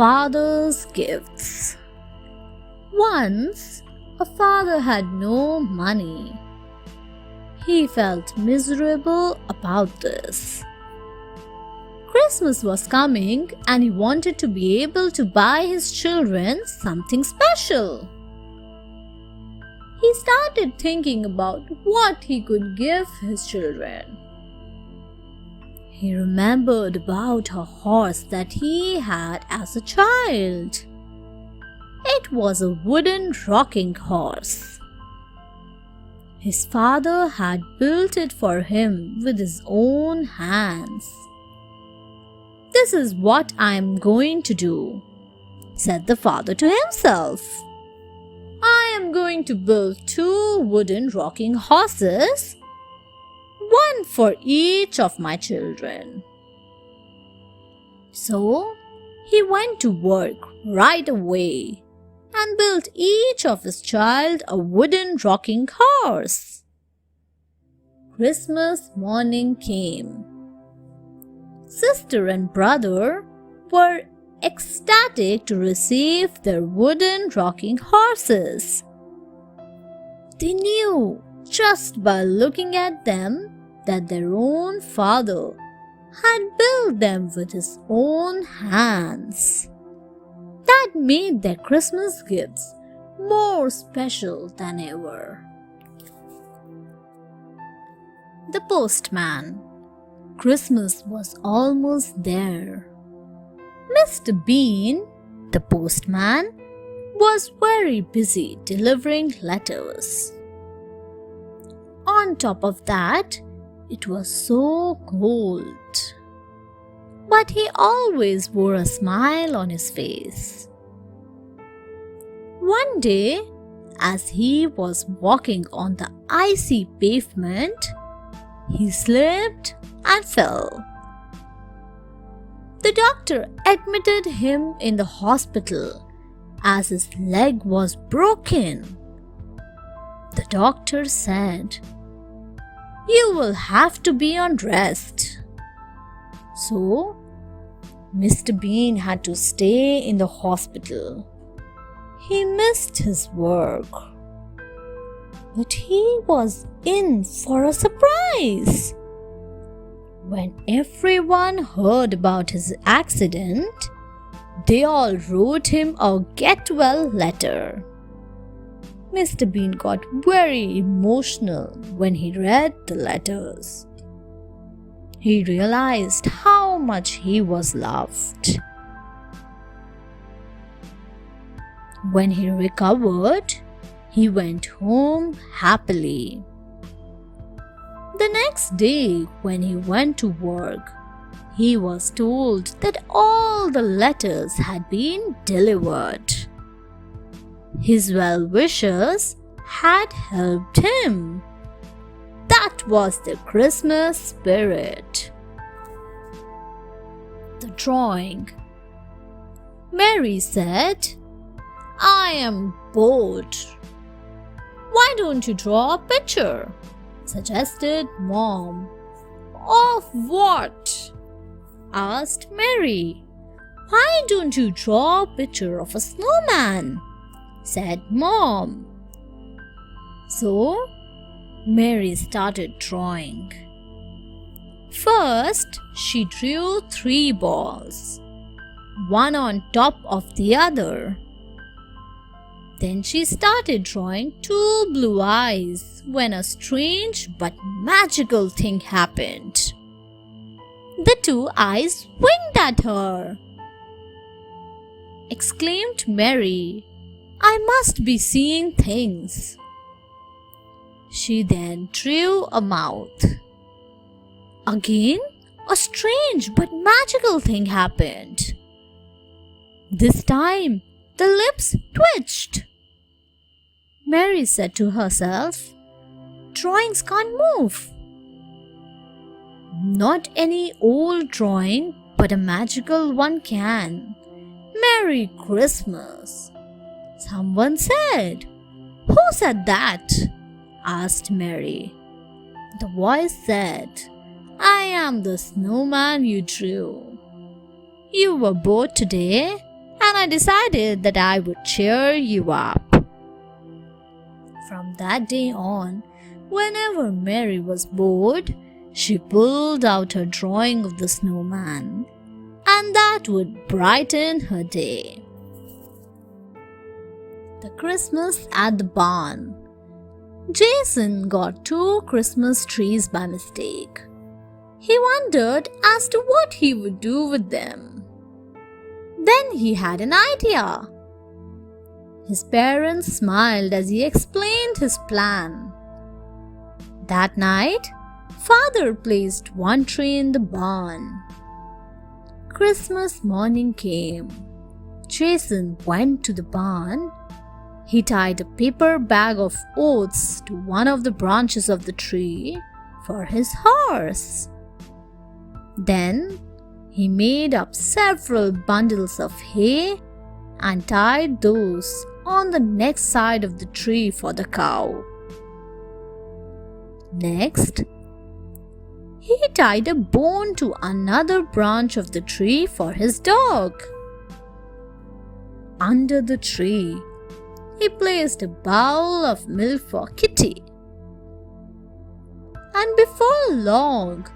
father's gifts. Once, a father had no money. He felt miserable about this. Christmas was coming and he wanted to be able to buy his children something special. He started thinking about what he could give his children. He remembered about a horse that he had as a child. It was a wooden rocking horse. His father had built it for him with his own hands. "This is what I am going to do," said the father to himself. "I am going to build 2 wooden rocking horses, one for each of my children." So he went to work right away and built each of his child a wooden rocking horse. Christmas morning came. Sister and brother were ecstatic to receive their wooden rocking horses. They knew just by looking at them that their own father had built them with his own hands. That made their Christmas gifts more special than ever. The Postman. Christmas was almost there. Mr. Bean, the postman, was very busy delivering letters. On top of that, it was so cold. But he always wore a smile on his face. One day, as he was walking on the icy pavement, he slipped and fell. The doctor admitted him in the hospital as his leg was broken. The doctor said, "You will have to be on rest." So, Mr. Bean had to stay in the hospital. He missed his work. But he was in for a surprise. When everyone heard about his accident, they all wrote him a get-well letter. Mr. Bean got very emotional when he read the letters. He realized how much he was loved. When he recovered, he went home happily. The next day, when he went to work, he was told that all the letters had been delivered. His well-wishers had helped him. That was the Christmas spirit. The drawing. Mary said, "I am bored. Why don't you draw a picture?" suggested Mom. "Of what?" asked Mary. "Why don't you draw a picture of a snowman?" said Mom. So, Mary started drawing. First, she drew 3 balls, one on top of the other. Then she started drawing 2 blue eyes when a strange but magical thing happened. The 2 eyes winked at her. Exclaimed Mary, "I must be seeing things." She then drew a mouth. Again, a strange but magical thing happened. This time, the lips twitched. Mary said to herself, "Drawings can't move." Not any old drawing, but a magical one can. Merry Christmas, someone said. "Who said that?" asked Mary. The voice said, "I am the snowman you drew. You were bored today and I decided that I would cheer you up. From that day on, whenever Mary was bored, she pulled out her drawing of the snowman, and that would brighten her day. The Christmas at the barn. Jason got 2 Christmas trees by mistake. He wondered as to what he would do with them. Then he had an idea. His parents smiled as he explained his plan. That night, Father placed 1 tree in the barn. Christmas morning came. Jason went to the barn. He tied a paper bag of oats to one of the branches of the tree for his horse. Then he made up several bundles of hay and tied those on the next side of the tree for the cow. Next, he tied a bone to another branch of the tree for his dog. Under the tree, he placed a bowl of milk for Kitty. And before long,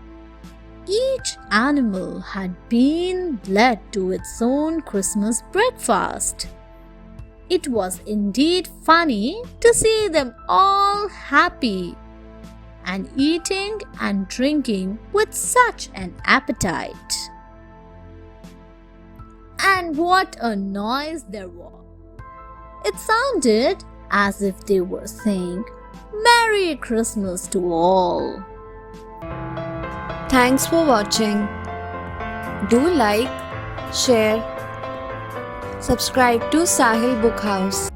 each animal had been led to its own Christmas breakfast. It was indeed funny to see them all happy and eating and drinking with such an appetite. And what a noise there was! It sounded as if they were saying, "Merry Christmas to all." Thanks for watching. Do like, share, subscribe to Sahil Book House.